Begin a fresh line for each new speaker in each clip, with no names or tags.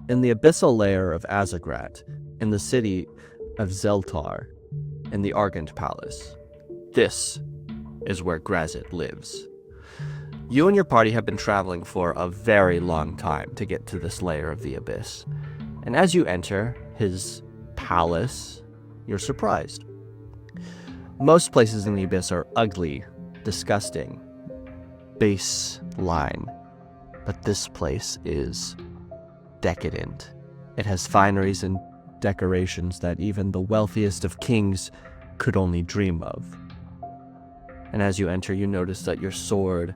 In the abyssal layer of Azzagrat, in the city of Zeltar, in the Argent Palace, this is where Graz'zt lives. You and your party have been traveling for a very long time to get to this layer of the abyss. And as you enter his palace, you're surprised. Most places in the abyss are ugly, disgusting, baseline. But this place is decadent. It has fineries and decorations that even the wealthiest of kings could only dream of. And as you enter, you notice that your sword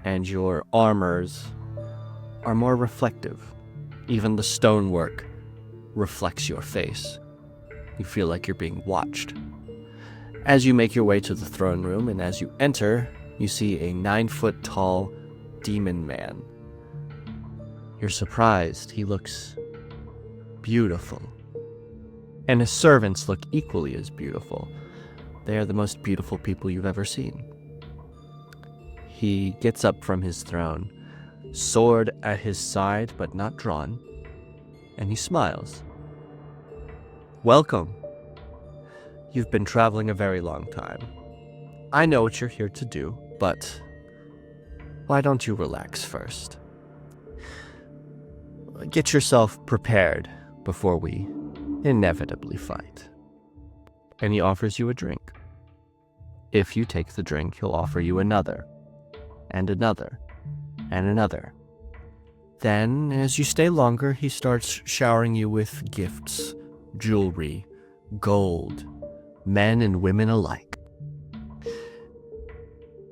and your armors are more reflective. Even the stonework reflects your face. You feel like you're being watched. As you make your way to the throne room, and as you enter, you see a 9-foot-tall demon man. You're surprised. He looks beautiful. And his servants look equally as beautiful. They are the most beautiful people you've ever seen. He gets up from his throne, sword at his side but not drawn, and he smiles. Welcome. You've been traveling a very long time. I know what you're here to do, but why don't you relax first? Get yourself prepared before we inevitably fight. And he offers you a drink. If you take the drink, he'll offer you another, and another, and another. Then, as you stay longer, he starts showering you with gifts, jewelry, gold, men and women alike.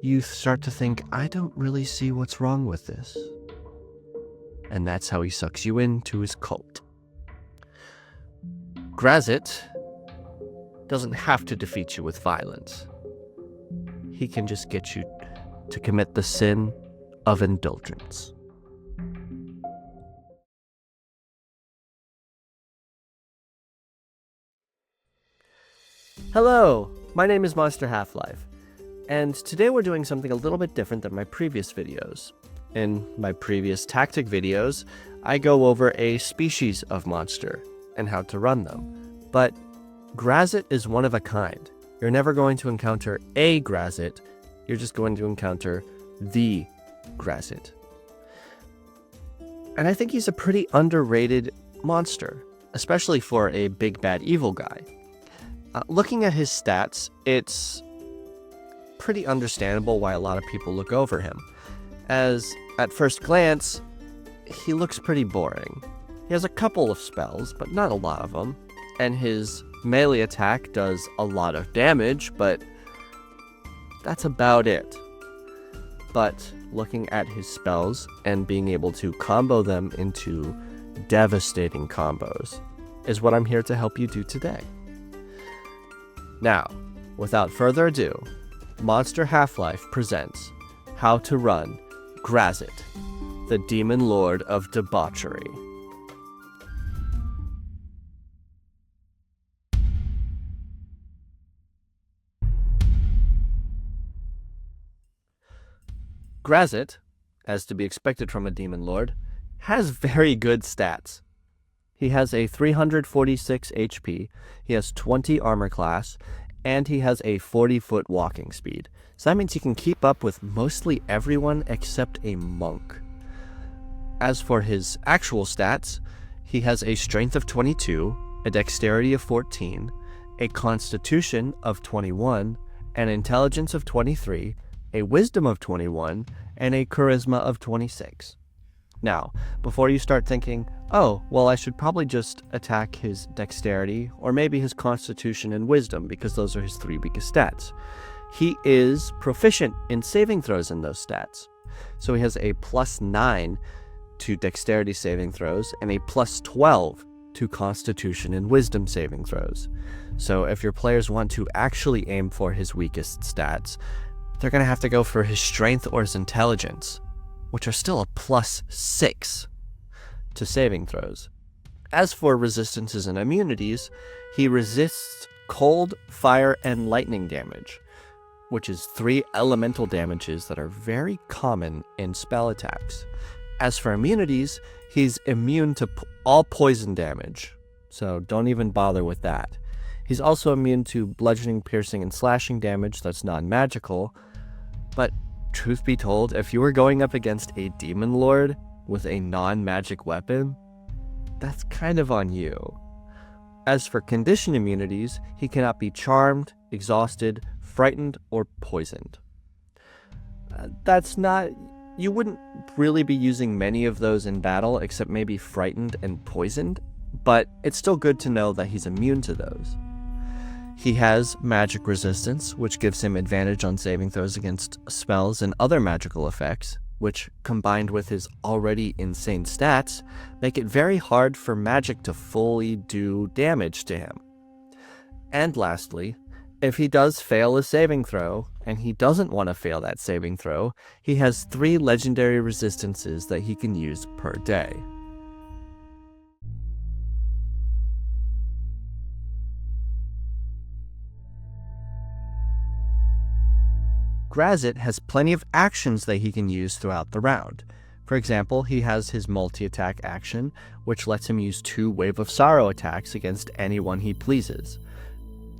You start to think, I don't really see what's wrong with this. And that's how he sucks you into his cult. Graz'zt doesn't have to defeat you with violence. He can just get you to commit the sin of indulgence. Hello, my name is Monster Half-Life, and today we're doing something a little bit different than my previous videos. In my previous tactic videos, I go over a species of monster and how to run them. But Graz'zt is one of a kind. You're never going to encounter a Graz'zt, you're just going to encounter the Graz'zt. And I think he's a pretty underrated monster, especially for a big bad evil guy. Looking at his stats, it's pretty understandable why a lot of people look over him, as at first glance, he looks pretty boring. He has a couple of spells, but not a lot of them, and his melee attack does a lot of damage, but that's about it. But looking at his spells and being able to combo them into devastating combos is what I'm here to help you do today. Now, without further ado, Monster Half-Life presents how to run Graz'zt, the Demon Lord of Debauchery. Graz'zt, as to be expected from a Demon Lord, has very good stats. He has a 346 HP, he has 20 armor class, and he has a 40-foot walking speed. So that means he can keep up with mostly everyone except a monk. As for his actual stats, he has a strength of 22, a dexterity of 14, a constitution of 21, an intelligence of 23, a wisdom of 21, and a charisma of 26. Now, before you start thinking, oh, well, I should probably just attack his dexterity, or maybe his constitution and wisdom, because those are his 3 weakest stats. He is proficient in saving throws in those stats. So he has a +9 to dexterity saving throws, and a +12 to constitution and wisdom saving throws. So if your players want to actually aim for his weakest stats, they're going to have to go for his strength or his intelligence, which are still a +6 to saving throws. As for resistances and immunities, he resists cold, fire, and lightning damage, which is 3 elemental damages that are very common in spell attacks. As for immunities, He's immune to all poison damage, so don't even bother with that. He's also immune to bludgeoning, piercing, and slashing damage that's non-magical, but truth be told, if you were going up against a demon lord with a non-magic weapon, that's kind of on you. As for condition immunities, he cannot be charmed, exhausted, frightened, or poisoned. You wouldn't really be using many of those in battle, except maybe frightened and poisoned, but it's still good to know that he's immune to those. He has magic resistance, which gives him advantage on saving throws against spells and other magical effects, which, combined with his already insane stats, make it very hard for magic to fully do damage to him. And lastly, if he does fail a saving throw, and he doesn't want to fail that saving throw, he has 3 legendary resistances that he can use per day. Graz'zt has plenty of actions that he can use throughout the round. For example, he has his multi-attack action, which lets him use 2 Wave of Sorrow attacks against anyone he pleases.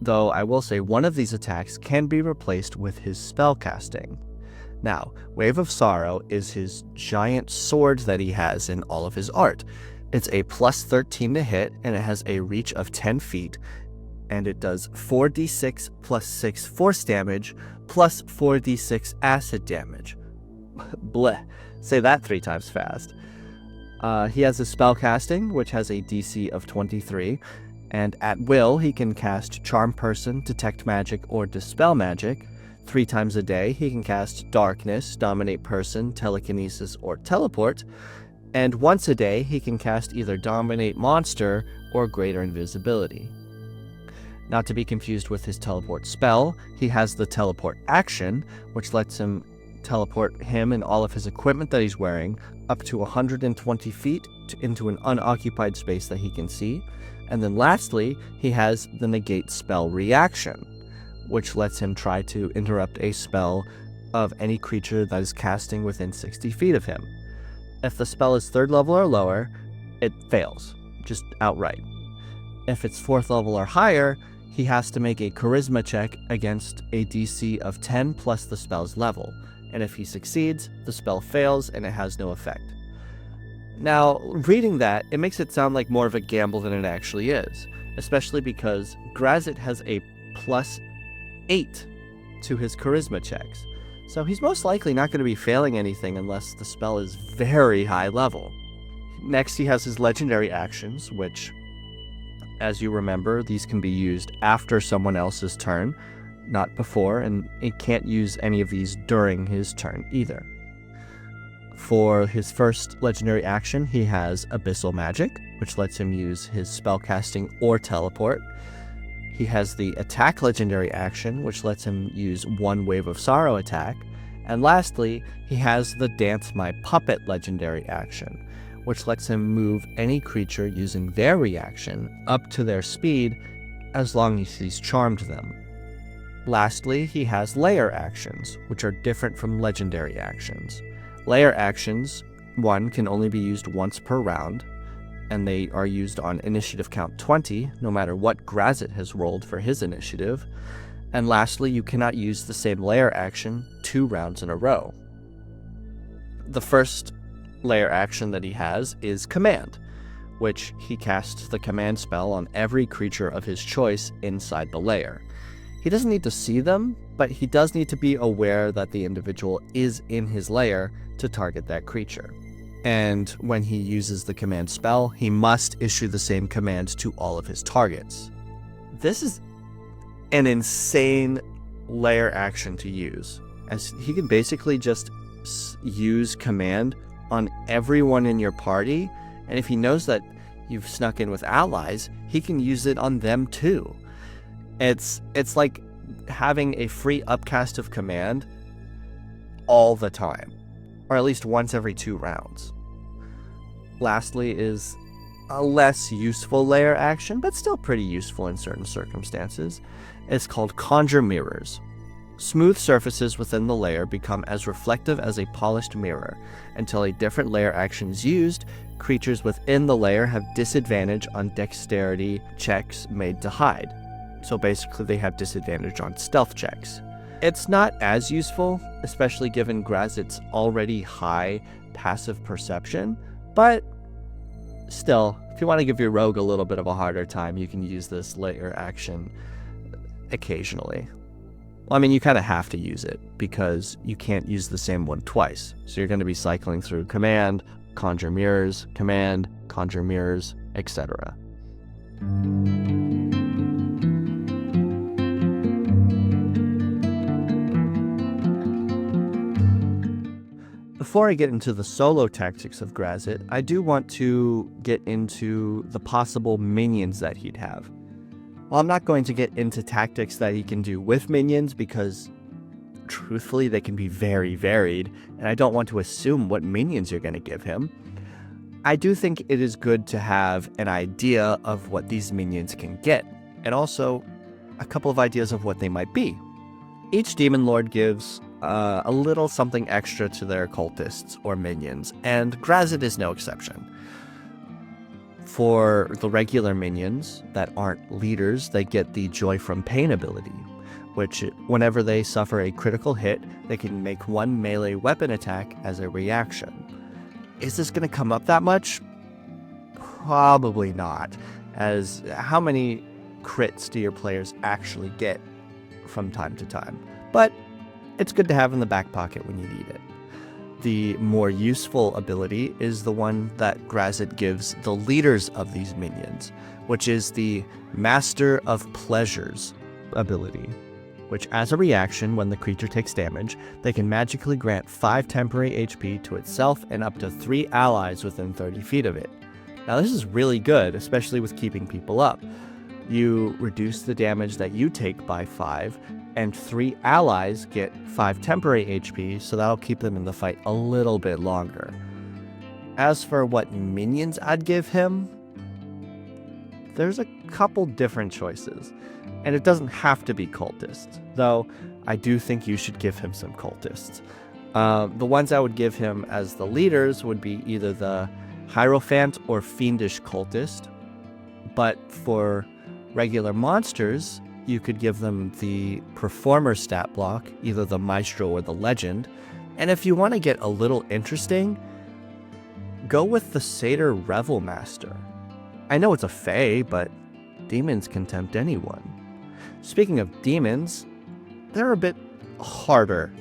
Though I will say one of these attacks can be replaced with his spell casting. Now, Wave of Sorrow is his giant sword that he has in all of his art. It's a plus 13 to hit, and it has a reach of 10 feet, and it does 4d6 plus 6 force damage, plus 4d6 acid damage. Bleh. Say that 3 times fast. He has a spell casting, which has a DC of 23, and at will he can cast Charm Person, Detect Magic, or Dispel Magic. 3 times a day he can cast Darkness, Dominate Person, Telekinesis, or Teleport, and once a day he can cast either Dominate Monster or Greater Invisibility. Not to be confused with his teleport spell, he has the teleport action, which lets him teleport him and all of his equipment that he's wearing up to 120 feet into an unoccupied space that he can see. And then lastly, he has the negate spell reaction, which lets him try to interrupt a spell of any creature that is casting within 60 feet of him. If the spell is 3rd level or lower, it fails, just outright. If it's 4th level or higher, he has to make a charisma check against a DC of 10 plus the spell's level, and if he succeeds, the spell fails and it has no effect. Now, reading that, it makes it sound like more of a gamble than it actually is, especially because Graz'zt has a plus 8 to his charisma checks, so he's most likely not going to be failing anything unless the spell is very high level. Next, he has his legendary actions, which, as you remember, these can be used after someone else's turn, not before, and he can't use any of these during his turn either. For his first legendary action, he has Abyssal Magic, which lets him use his spellcasting or teleport. He has the Attack legendary action, which lets him use 1 Wave of Sorrow attack. And lastly, he has the Dance My Puppet legendary action, which lets him move any creature using their reaction up to their speed as long as he's charmed them. Lastly, he has layer actions, which are different from legendary actions. Layer actions, 1, can only be used once per round, and they are used on initiative count 20, no matter what Graz'zt has rolled for his initiative. And lastly, you cannot use the same layer action 2 rounds in a row. The first layer action that he has is Command, which he casts the command spell on every creature of his choice inside the layer. He doesn't need to see them, but he does need to be aware that the individual is in his lair to target that creature. And when he uses the command spell, he must issue the same command to all of his targets. This is an insane layer action to use, as he can basically just use command on everyone in your party, and if he knows that you've snuck in with allies, he can use it on them too. It's like having a free upcast of command all the time, or at least once every 2 rounds. Lastly is a less useful layer action, but still pretty useful in certain circumstances. It's called Conjure Mirrors. Smooth surfaces within the layer become as reflective as a polished mirror. Until a different layer action is used, creatures within the layer have disadvantage on dexterity checks made to hide. So basically they have disadvantage on stealth checks. It's not as useful, especially given Grazzt's already high passive perception, but still, if you want to give your rogue a little bit of a harder time, you can use this layer action occasionally. Well, I mean, you kind of have to use it because you can't use the same one twice. So you're going to be cycling through command, conjure mirrors, command, conjure mirrors, etc. Before I get into the solo tactics of Graz'zt, I do want to get into the possible minions that he'd have. Well, I'm not going to get into tactics that he can do with minions because, truthfully, they can be very varied, and I don't want to assume what minions you're going to give him. I do think it is good to have an idea of what these minions can get, and also a couple of ideas of what they might be. Each Demon Lord gives a little something extra to their cultists or minions, and Graz'zt is no exception. For the regular minions that aren't leaders, they get the Joy from Pain ability, which whenever they suffer a critical hit, they can make one melee weapon attack as a reaction. Is this going to come up that much? Probably not, as how many crits do your players actually get from time to time? But it's good to have in the back pocket when you need it. The more useful ability is the one that Graz'zt gives the leaders of these minions, which is the Master of Pleasures ability, which as a reaction when the creature takes damage, they can magically grant 5 temporary HP to itself and up to 3 allies within 30 feet of it. Now this is really good, especially with keeping people up. You reduce the damage that you take by 5, and 3 allies get 5 temporary HP, so that'll keep them in the fight a little bit longer. As for what minions I'd give him, there's a couple different choices, and it doesn't have to be cultists, though I do think you should give him some cultists. The ones I would give him as the leaders would be either the Hierophant or Fiendish Cultist, but for regular monsters, you could give them the Performer stat block, either the Maestro or the Legend, and if you want to get a little interesting, go with the Satyr Revel Master. I know it's a Fae, but demons can tempt anyone. Speaking of demons, they're a bit harder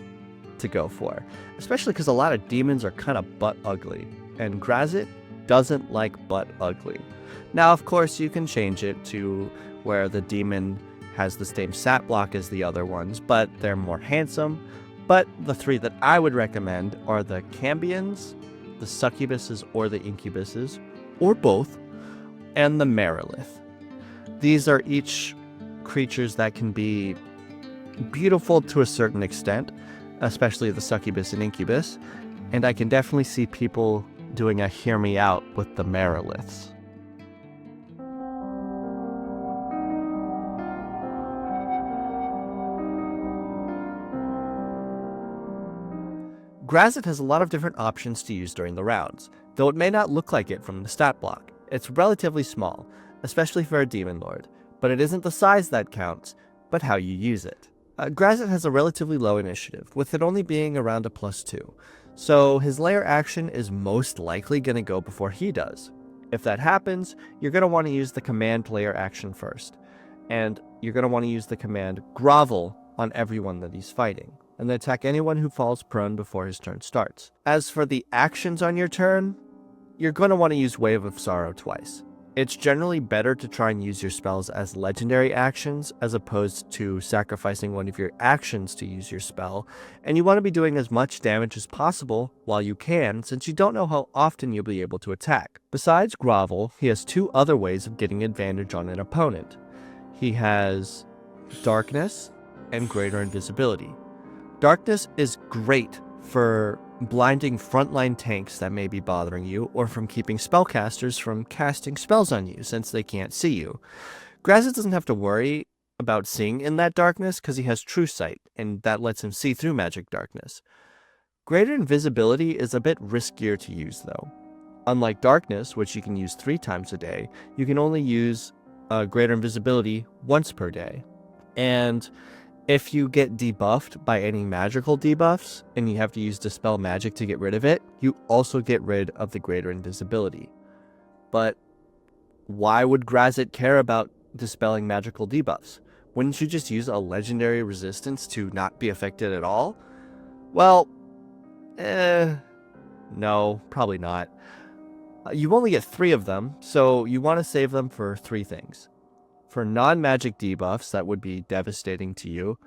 to go for, especially because a lot of demons are kind of butt ugly, and Graz'zt doesn't like butt ugly. Now, of course, you can change it to where the demon has the same stat block as the other ones, but they're more handsome. But the 3 that I would recommend are the Cambions, the Succubuses or the Incubuses, or both, and the Merilith. These are each creatures that can be beautiful to a certain extent, especially the Succubus and Incubus, and I can definitely see people doing a hear me out with the Meriliths. Graz'zt has a lot of different options to use during the rounds, though it may not look like it from the stat block. It's relatively small, especially for a Demon Lord, but it isn't the size that counts, but how you use it. Graz'zt has a relatively low initiative, with it only being around a +2, so his layer action is most likely going to go before he does. If that happens, you're going to want to use the command layer action first, and you're going to want to use the command grovel on everyone that he's fighting, and then attack anyone who falls prone before his turn starts. As for the actions on your turn, you're going to want to use Wave of Sorrow twice. It's generally better to try and use your spells as legendary actions as opposed to sacrificing one of your actions to use your spell, and you want to be doing as much damage as possible while you can, since you don't know how often you'll be able to attack. Besides grovel, he has 2 other ways of getting advantage on an opponent. He has Darkness and Greater Invisibility. Darkness is great for blinding frontline tanks that may be bothering you, or from keeping spellcasters from casting spells on you since they can't see you. Graz'zt doesn't have to worry about seeing in that darkness because he has true sight, and that lets him see through magic darkness. Greater invisibility is a bit riskier to use though. Unlike darkness, which you can use 3 times a day, you can only use greater invisibility once per day. And if you get debuffed by any magical debuffs and you have to use Dispel Magic to get rid of it, you also get rid of the greater invisibility. But why would Graz'zt care about dispelling magical debuffs? Wouldn't you just use a legendary resistance to not be affected at all? Well, no, probably not. You only get 3 of them, so you want to save them for 3 things. For non-magic debuffs that would be devastating to you,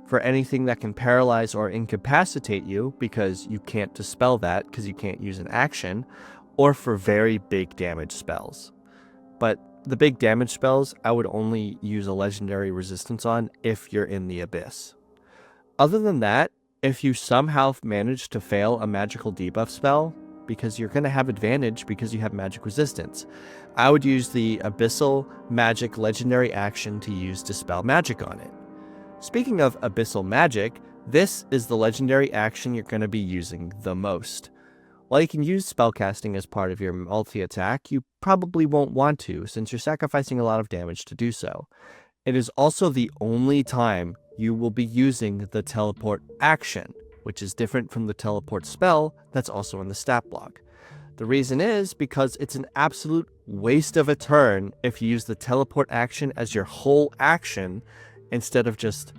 for anything that can paralyze or incapacitate you because you can't dispel that because you can't use an action, or for very big damage spells. But the big damage spells, I would only use a legendary resistance on if you're in the Abyss. Other than that, if you somehow manage to fail a magical debuff spell, because you're going to have advantage because you have magic resistance, I would use the Abyssal Magic legendary action to use Dispel Magic on it. Speaking of Abyssal Magic, this is the legendary action you're going to be using the most. While you can use spellcasting as part of your multi-attack, you probably won't want to since you're sacrificing a lot of damage to do so. It is also the only time you will be using the teleport action, which is different from the teleport spell that's also in the stat block. The reason is because it's an absolute waste of a turn if you use the teleport action as your whole action instead of just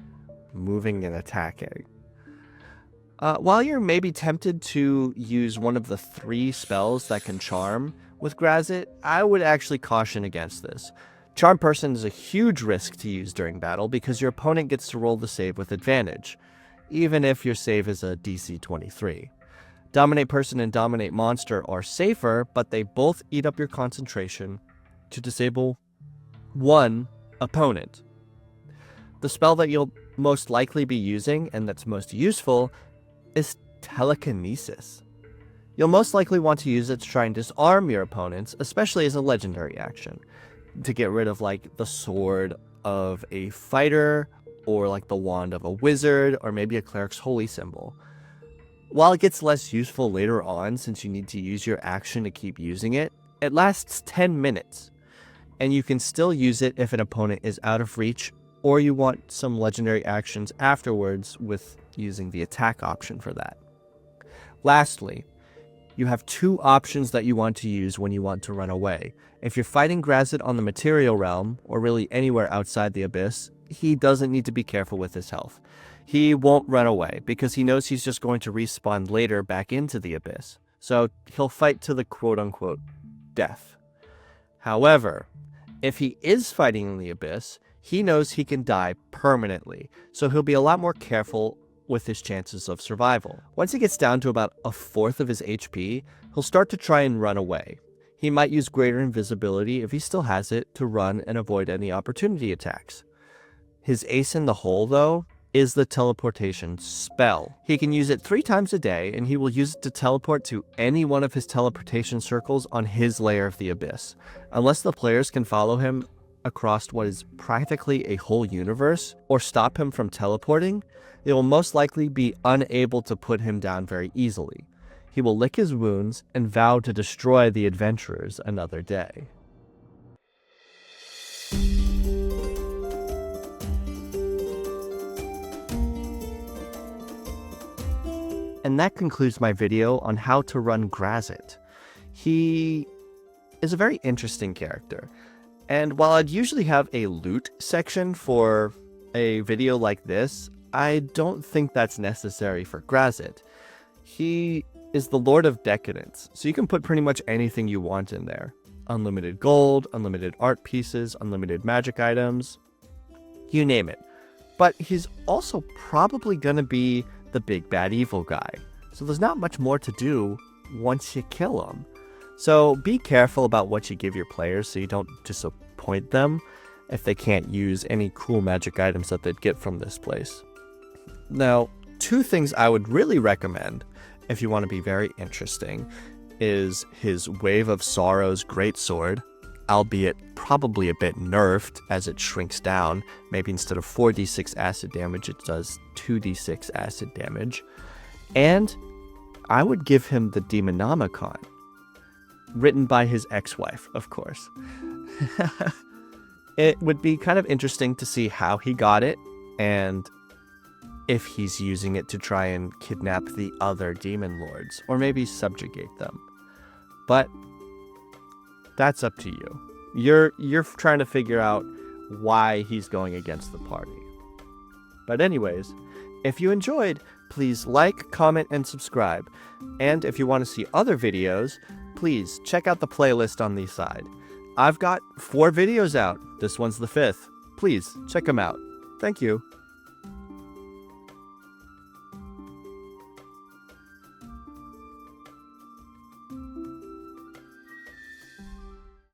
moving and attacking. While you're maybe tempted to use one of the 3 spells that can charm with Graz'zt, I would actually caution against this. Charm Person is a huge risk to use during battle because your opponent gets to roll the save with advantage, even if your save is a DC 23. Dominate Person and Dominate Monster are safer, but they both eat up your concentration to disable one opponent. The spell that you'll most likely be using, and that's most useful, is Telekinesis. You'll most likely want to use it to try and disarm your opponents, especially as a legendary action, to get rid of like the sword of a fighter, or like the wand of a wizard, or maybe a cleric's holy symbol. While it gets less useful later on since you need to use your action to keep using it, it lasts 10 minutes, and you can still use it if an opponent is out of reach, or you want some legendary actions afterwards with using the attack option for that. Lastly, you have 2 options that you want to use when you want to run away. If you're fighting Graz'zt on the material realm, or really anywhere outside the Abyss, he doesn't need to be careful with his health. He won't run away because he knows he's just going to respawn later back into the Abyss. So he'll fight to the quote-unquote death. However, if he is fighting in the Abyss, he knows he can die permanently, so he'll be a lot more careful with his chances of survival. Once he gets down to about 1/4 of his HP, he'll start to try and run away. He might use greater invisibility if he still has it to run and avoid any opportunity attacks. His ace in the hole, though, is the teleportation spell. He can use it 3 times a day, and he will use it to teleport to any one of his teleportation circles on his layer of the Abyss. Unless the players can follow him across what is practically a whole universe, or stop him from teleporting, they will most likely be unable to put him down very easily. He will lick his wounds and vow to destroy the adventurers another day. And that concludes my video on how to run Graz'zt. He is a very interesting character. And while I'd usually have a loot section for a video like this, I don't think that's necessary for Graz'zt. He is the Lord of Decadence, so you can put pretty much anything you want in there. Unlimited gold, unlimited art pieces, unlimited magic items, you name it. But he's also probably going to be the big bad evil guy, so there's not much more to do once you kill him. So be careful about what you give your players so you don't disappoint them if they can't use any cool magic items that they'd get from this place. Now, 2 things I would really recommend if you want to be very interesting is his Wave of Sorrow's Greatsword albeit probably a bit nerfed as it shrinks down. Maybe instead of 4d6 acid damage, it does 2d6 acid damage. And I would give him the Demonomicon, written by his ex-wife, of course. It would be kind of interesting to see how he got it, and if he's using it to try and kidnap the other demon lords, or maybe subjugate them. But that's up to you. You're trying to figure out why he's going against the party. But anyways, if you enjoyed, please like, comment, and subscribe. And if you want to see other videos, please check out the playlist on the side. I've got 4 videos out. This one's the 5th. Please check them out. Thank you.